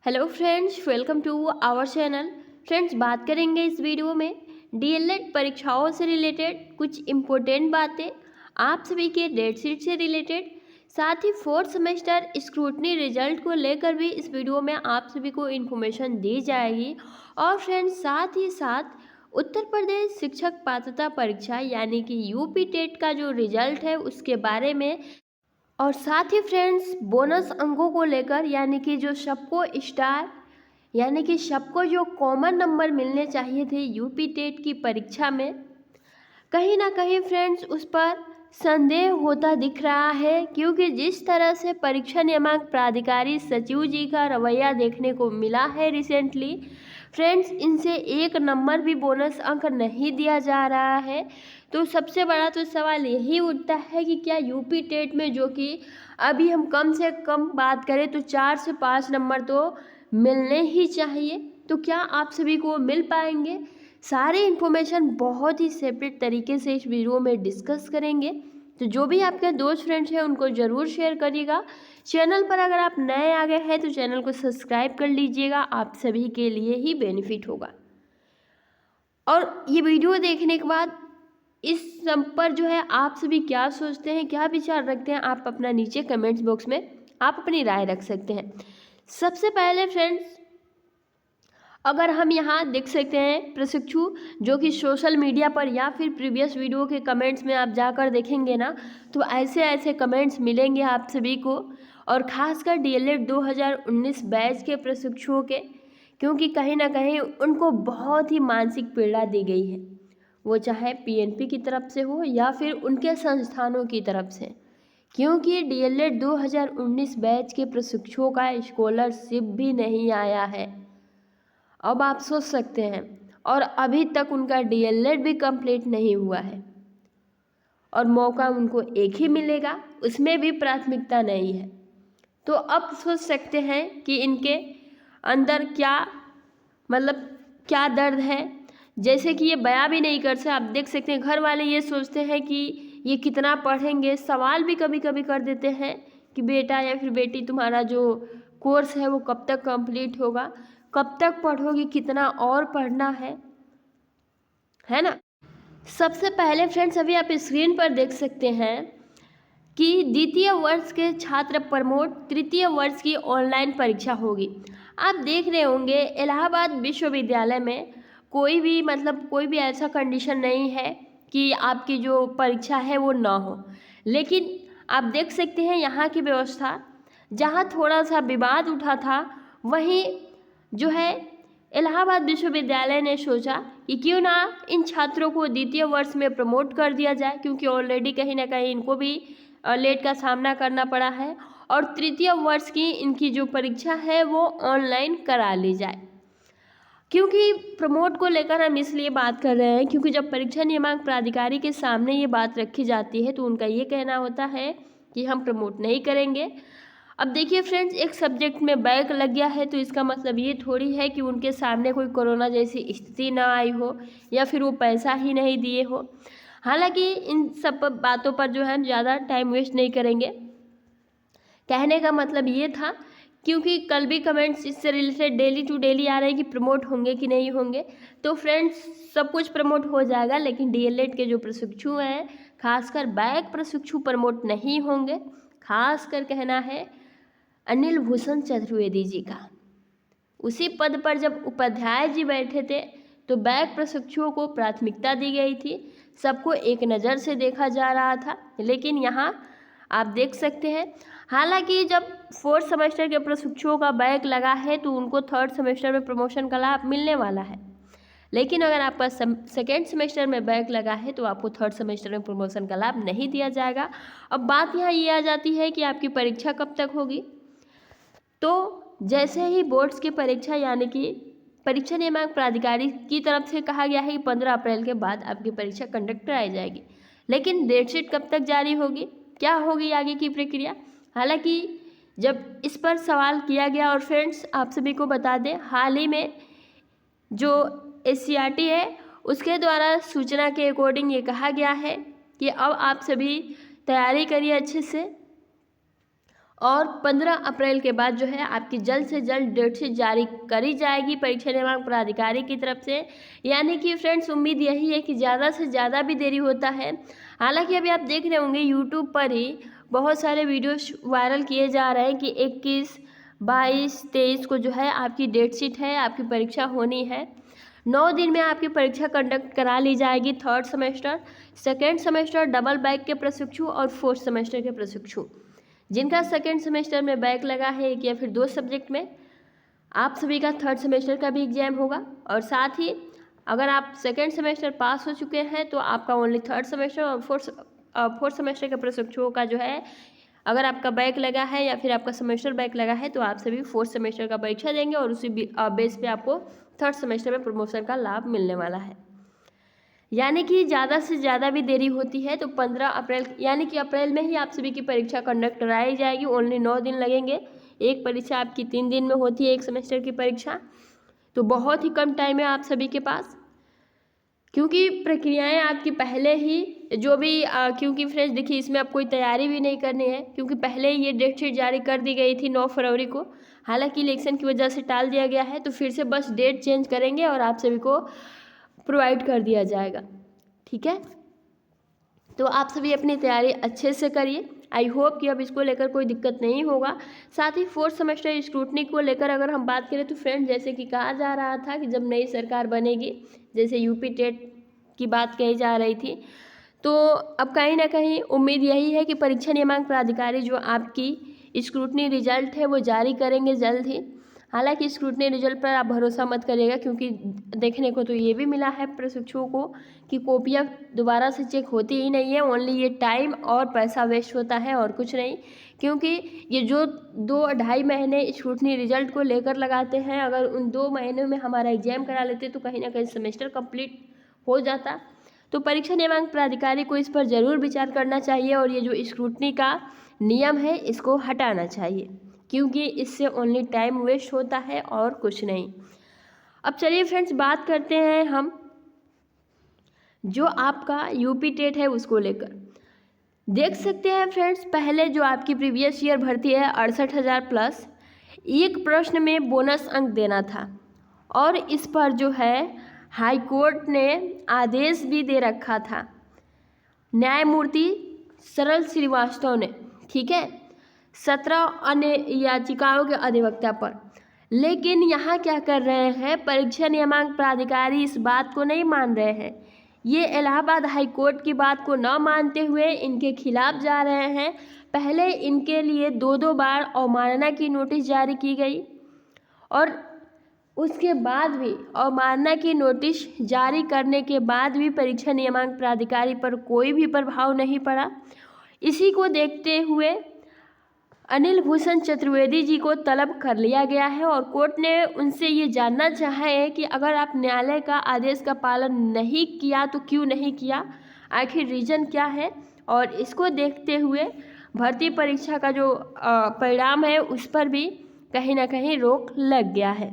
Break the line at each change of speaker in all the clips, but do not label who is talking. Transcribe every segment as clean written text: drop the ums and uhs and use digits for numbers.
Hello friends, welcome to our channel. Friends, बात करेंगे इस वीडियो में डीएलएड परीक्षाओं से रिलेटेड कुछ इम्पोर्टेंट बातें, आप सभी के डेट शीट से रिलेटेड, साथ ही फोर्थ सेमेस्टर स्क्रूटनी रिजल्ट को लेकर भी इस वीडियो में आप सभी को इन्फॉर्मेशन दी जाएगी। और फ्रेंड्स, साथ ही साथ उत्तर प्रदेश शिक्षक पात्रता परीक्षा यानी कि यूपी टेट का जो रिजल्ट है उसके बारे में, और साथ ही फ्रेंड्स बोनस अंकों को लेकर यानी कि जो सबको स्टार यानी कि सबको जो कॉमन नंबर मिलने चाहिए थे यूपी टेट की परीक्षा में, कहीं ना कहीं फ्रेंड्स उस पर संदेह होता दिख रहा है। क्योंकि जिस तरह से परीक्षा नियामक प्राधिकारी सचिव जी का रवैया देखने को मिला है रिसेंटली, फ्रेंड्स इनसे एक नंबर भी बोनस अंक नहीं दिया जा रहा है। तो सबसे बड़ा तो सवाल यही उठता है कि क्या यूपी टेट में, जो कि अभी हम कम से कम बात करें तो 4 से 5 नंबर तो मिलने ही चाहिए, तो क्या आप सभी को मिल पाएंगे? सारे इन्फॉर्मेशन बहुत ही सेपरेट तरीके से इस वीडियो में डिस्कस करेंगे। तो जो भी आपके दोस्त फ्रेंड्स हैं उनको ज़रूर शेयर करिएगा। चैनल पर अगर आप नए आ गए हैं तो चैनल को सब्सक्राइब कर लीजिएगा, आप सभी के लिए ही बेनिफिट होगा। और ये वीडियो देखने के बाद इस सब पर जो है आप सभी क्या सोचते हैं, क्या विचार रखते हैं, आप अपना नीचे कमेंट्स बॉक्स में आप अपनी राय रख सकते हैं। सबसे पहले फ्रेंड्स, अगर हम यहाँ देख सकते हैं प्रशिक्षु जो कि सोशल मीडिया पर या फिर प्रीवियस वीडियो के कमेंट्स में आप जाकर देखेंगे ना, तो ऐसे ऐसे कमेंट्स मिलेंगे आप सभी को, और ख़ासकर डीएलएड 2019 बैच के प्रशिक्षुओं के, क्योंकि कहीं ना कहीं उनको बहुत ही मानसिक पीड़ा दी गई है, वो चाहे पीएनपी की तरफ से हो या फिर उनके संस्थानों की तरफ से। क्योंकि डीएलएड 2019 बैच के प्रशिक्षुओं का स्कॉलरशिप भी नहीं आया है। अब आप सोच सकते हैं, और अभी तक उनका डीएलएड भी कंप्लीट नहीं हुआ है, और मौका उनको एक ही मिलेगा, उसमें भी प्राथमिकता नहीं है। तो अब सोच सकते हैं कि इनके अंदर क्या मतलब क्या दर्द है, जैसे कि ये बयां भी नहीं कर सकते। आप देख सकते हैं घर वाले ये सोचते हैं कि ये कितना पढ़ेंगे, सवाल भी कभी कभी कर देते हैं कि बेटा या फिर बेटी तुम्हारा जो कोर्स है वो कब तक कंप्लीट होगा, कब तक पढ़ोगी, कितना और पढ़ना है ना। सबसे पहले फ्रेंड्स, अभी आप स्क्रीन पर देख सकते हैं कि द्वितीय वर्ष के छात्र प्रमोट तृतीय वर्ष की ऑनलाइन परीक्षा होगी। आप देख रहे होंगे इलाहाबाद विश्वविद्यालय में कोई भी ऐसा कंडीशन नहीं है कि आपकी जो परीक्षा है वो ना हो, लेकिन आप देख सकते हैं यहाँ की व्यवस्था, जहाँ थोड़ा सा विवाद उठा था, वहीं जो है इलाहाबाद विश्वविद्यालय ने सोचा कि क्यों ना इन छात्रों को द्वितीय वर्ष में प्रमोट कर दिया जाए, क्योंकि ऑलरेडी कहीं ना कहीं इनको भी लेट का सामना करना पड़ा है, और तृतीय वर्ष की इनकी जो परीक्षा है वो ऑनलाइन करा ली जाए। क्योंकि प्रमोट को लेकर हम इसलिए बात कर रहे हैं क्योंकि जब परीक्षा नियामक प्राधिकारी के सामने ये बात रखी जाती है तो उनका ये कहना होता है कि हम प्रमोट नहीं करेंगे। अब देखिए फ्रेंड्स, एक सब्जेक्ट में बैक लग गया है तो इसका मतलब ये थोड़ी है कि उनके सामने कोई कोरोना जैसी स्थिति ना आई हो या फिर वो पैसा ही नहीं दिए हो। हालांकि इन सब बातों पर जो है ज़्यादा टाइम वेस्ट नहीं करेंगे। कहने का मतलब ये था, क्योंकि कल भी कमेंट्स इससे रिलेटेड डेली टू डेली आ रहे हैं कि प्रमोट होंगे कि नहीं होंगे। तो फ्रेंड्स, सब कुछ प्रमोट हो जाएगा, लेकिन डीएलएड के जो प्रशिक्षु हैं, खासकर बैक प्रशिक्षु, प्रमोट नहीं होंगे। खासकर कहना है अनिल भूषण चतुर्वेदी जी का। उसी पद पर जब उपाध्याय जी बैठे थे तो बैक प्रशिक्षुओं को प्राथमिकता दी गई थी, सबको एक नज़र से देखा जा रहा था। लेकिन यहाँ आप देख सकते हैं, हालांकि जब फोर्थ सेमेस्टर के प्रशिक्षुओं का बैक लगा है तो उनको थर्ड सेमेस्टर में प्रमोशन का लाभ मिलने वाला है, लेकिन अगर आपका सेकेंड सेमेस्टर में बैक लगा है तो आपको थर्ड सेमेस्टर में प्रमोशन का लाभ नहीं दिया जाएगा। अब बात यहाँ ये आ जाती है कि आपकी परीक्षा कब तक होगी। तो जैसे ही बोर्ड्स की परीक्षा यानी कि परीक्षा नियामक प्राधिकारी की तरफ से कहा गया है कि 15 अप्रैल के बाद आपकी परीक्षा कंडक्ट कराई जाएगी, लेकिन डेट शीट कब तक जारी होगी, क्या होगी आगे की प्रक्रिया। हालांकि जब इस पर सवाल किया गया, और फ्रेंड्स आप सभी को बता दें, हाल ही में जो एससीईआरटी है उसके द्वारा सूचना के अकॉर्डिंग ये कहा गया है कि अब आप सभी तैयारी करिए अच्छे से, और 15 अप्रैल के बाद जो है आपकी जल्द से जल्द डेटशीट जारी करी जाएगी परीक्षा नियामक प्राधिकारी की तरफ से। यानी कि फ्रेंड्स उम्मीद यही है कि ज़्यादा से ज़्यादा भी देरी होता है। हालांकि अभी आप देख रहे होंगे यूट्यूब पर ही बहुत सारे वीडियोस वायरल किए जा रहे हैं कि 21, 22, 23 को जो है आपकी डेटशीट है, आपकी परीक्षा होनी है। 9 दिन में आपकी परीक्षा कंडक्ट करा ली जाएगी। 3rd semester, 2nd semester, double back के प्रशिक्षु और 4th सेमेस्टर के प्रशिक्षु। जिनका 2nd सेमेस्टर में बैक लगा है एक या फिर 2 सब्जेक्ट में, आप सभी का 3rd सेमेस्टर का भी एग्जाम होगा। और साथ ही अगर आप 2nd सेमेस्टर पास हो चुके हैं तो आपका ओनली 3rd सेमेस्टर और 4th सेमेस्टर के प्रशिक्षुओं का जो है, अगर आपका बैक लगा है या फिर आपका सेमेस्टर बैक लगा है तो आप सभी 4th सेमेस्टर का परीक्षा देंगे और उसी बेस पे आपको 3rd सेमेस्टर में प्रमोशन का लाभ मिलने वाला है। यानी कि ज़्यादा से ज़्यादा भी देरी होती है तो 15 अप्रैल यानी कि अप्रैल में ही आप सभी की परीक्षा कंडक्ट कराई जाएगी। ओनली 9 दिन लगेंगे। एक परीक्षा आपकी 3 दिन में होती है, एक सेमेस्टर की परीक्षा, तो बहुत ही कम टाइम है आप सभी के पास, क्योंकि प्रक्रियाएं आपकी पहले ही जो भी क्योंकि फ्रेंड्स देखिए इसमें आप कोई तैयारी भी नहीं करनी है, क्योंकि पहले ये डेटशीट जारी कर दी गई थी 9 फरवरी को। हालांकि इलेक्शन की वजह से टाल दिया गया है, तो फिर से बस डेट चेंज करेंगे और आप सभी को प्रोवाइड कर दिया जाएगा। ठीक है, तो आप सभी अपनी तैयारी अच्छे से करिए। आई होप कि अब इसको लेकर कोई दिक्कत नहीं होगा। साथ ही 4th सेमेस्टर स्क्रूटनी को लेकर अगर हम बात करें तो फ्रेंड जैसे कि कहा जा रहा था कि जब नई सरकार बनेगी, जैसे यूपी टेट की बात कही जा रही थी, तो अब कहीं ना कहीं उम्मीद यही है कि परीक्षा नियामक प्राधिकारी जो आपकी स्क्रूटनी रिजल्ट है वो जारी करेंगे जल्द ही। हालांकि स्क्रूटनी रिजल्ट पर आप भरोसा मत करिएगा, क्योंकि देखने को तो ये भी मिला है प्रशिक्षुओं को कि कॉपियाँ दोबारा से चेक होती ही नहीं है। ओनली ये टाइम और पैसा वेस्ट होता है और कुछ नहीं, क्योंकि ये जो 2-2.5 महीने स्क्रूटनी रिजल्ट को लेकर लगाते हैं, अगर उन 2 महीनों में हमारा एग्जाम करा लेते तो कहीं ना कहीं सेमेस्टर कंप्लीट हो जाता। तो परीक्षा नियामक प्राधिकारी को इस पर ज़रूर विचार करना चाहिए और ये जो स्क्रूटनी का नियम है इसको हटाना चाहिए, क्योंकि इससे ओनली टाइम वेस्ट होता है और कुछ नहीं। अब चलिए फ्रेंड्स बात करते हैं हम जो आपका यूपी टेट है उसको लेकर। देख सकते हैं फ्रेंड्स, पहले जो आपकी प्रीवियस ईयर भर्ती है 68,000 प्लस, एक प्रश्न में बोनस अंक देना था और इस पर जो है हाई कोर्ट ने आदेश भी दे रखा था न्यायमूर्ति सरल श्रीवास्तव ने। ठीक है, 17 अन्य याचिकाओं के अधिवक्ता पर। लेकिन यहाँ क्या कर रहे हैं, परीक्षा नियामक प्राधिकारी इस बात को नहीं मान रहे हैं। ये इलाहाबाद हाई कोर्ट की बात को न मानते हुए इनके खिलाफ जा रहे हैं। पहले इनके लिए 2-2 बार अवमानना की नोटिस जारी की गई और उसके बाद भी अवमानना की नोटिस जारी करने के बाद भी परीक्षा नियामक प्राधिकारी पर कोई भी प्रभाव नहीं पड़ा। इसी को देखते हुए अनिल भूषण चतुर्वेदी जी को तलब कर लिया गया है और कोर्ट ने उनसे ये जानना चाहा है कि अगर आप न्यायालय का आदेश का पालन नहीं किया तो क्यों नहीं किया, आखिर रीज़न क्या है। और इसको देखते हुए भर्ती परीक्षा का जो परिणाम है उस पर भी कहीं ना कहीं रोक लग गया है।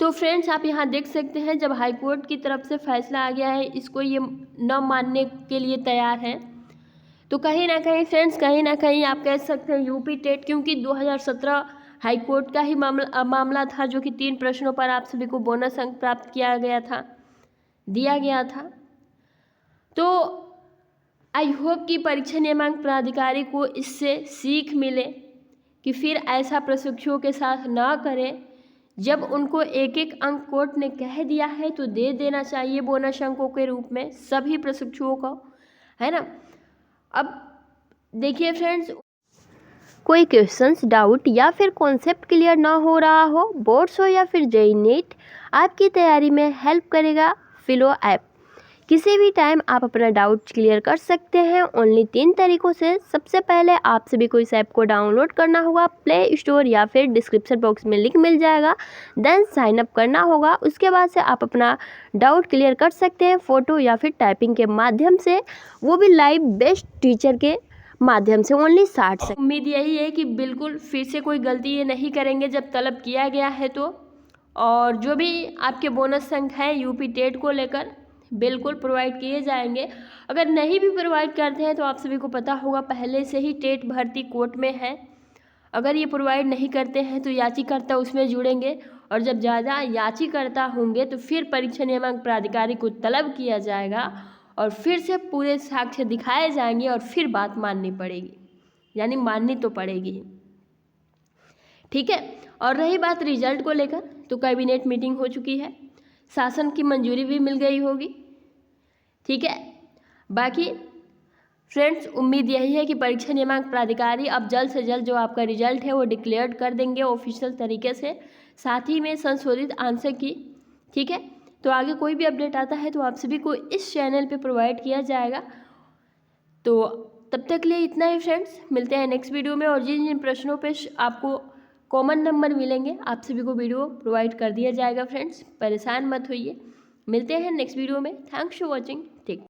तो फ्रेंड्स आप यहाँ देख सकते हैं, जब हाई कोर्ट की तरफ से फैसला आ गया है, इसको ये न मानने के लिए तैयार है, तो कहीं ना कहीं फ्रेंड्स कहीं ना कहीं आप कह सकते हैं यूपी टेट, क्योंकि 2017 हाई कोर्ट का ही मामला था जो कि 3 प्रश्नों पर आप सभी को बोनस अंक प्राप्त दिया गया था। तो आई होप कि परीक्षा नियामक प्राधिकारी को इससे सीख मिले कि फिर ऐसा प्रशिक्षुओं के साथ ना करें। जब उनको 1-1 अंक कोर्ट ने कह दिया है तो दे देना चाहिए बोनस अंकों के रूप में सभी प्रशिक्षुओं को, है ना। अब देखिए फ्रेंड्स, कोई क्वेश्चंस, डाउट या फिर कॉन्सेप्ट क्लियर ना हो रहा हो, बोर्ड्स हो या फिर जेईई नीट, आपकी तैयारी में हेल्प करेगा फिलो ऐप। किसी भी टाइम आप अपना डाउट क्लियर कर सकते हैं ओनली 3 तरीक़ों से। सबसे पहले आप सभी को इस ऐप को डाउनलोड करना होगा, प्ले स्टोर या फिर डिस्क्रिप्शन बॉक्स में लिंक मिल जाएगा, देन साइन अप करना होगा। उसके बाद से आप अपना डाउट क्लियर कर सकते हैं फ़ोटो या फिर टाइपिंग के माध्यम से, वो भी लाइव बेस्ट टीचर के माध्यम से, ओनली 60 सेकंड। उम्मीद यही है कि बिल्कुल फिर से कोई गलती ये नहीं करेंगे जब तलब किया गया है तो। और जो भी आपके बोनस अंक हैं यूपी टेट को लेकर बिल्कुल प्रोवाइड किए जाएंगे। अगर नहीं भी प्रोवाइड करते हैं तो आप सभी को पता होगा पहले से ही टेट भर्ती कोर्ट में है। अगर ये प्रोवाइड नहीं करते हैं तो याचिकाकर्ता उसमें जुड़ेंगे और जब ज़्यादा याचिकाकर्ता होंगे तो फिर परीक्षा नियामक प्राधिकारी को तलब किया जाएगा और फिर से पूरे साक्ष्य दिखाए जाएंगे और फिर बात माननी पड़ेगी, यानी माननी तो पड़ेगी ही। ठीक है। और रही बात रिजल्ट को लेकर, तो कैबिनेट मीटिंग हो चुकी है, शासन की मंजूरी भी मिल गई होगी। ठीक है। बाकी फ्रेंड्स उम्मीद यही है कि परीक्षा नियामक प्राधिकारी अब जल्द से जल्द जो आपका रिजल्ट है वो डिक्लेयर कर देंगे ऑफिशियल तरीके से, साथ ही में संशोधित आंसर की। ठीक है। तो आगे कोई भी अपडेट आता है तो आप सभी को इस चैनल पे प्रोवाइड किया जाएगा। तो तब तक के लिए इतना ही फ्रेंड्स, मिलते हैं नेक्स्ट वीडियो में। और जिन जिन प्रश्नों पे आपको कॉमन नंबर मिलेंगे आप सभी को वीडियो प्रोवाइड कर दिया जाएगा फ्रेंड्स, परेशान मत होइए। मिलते हैं नेक्स्ट वीडियो में। Thanks for watching. टेक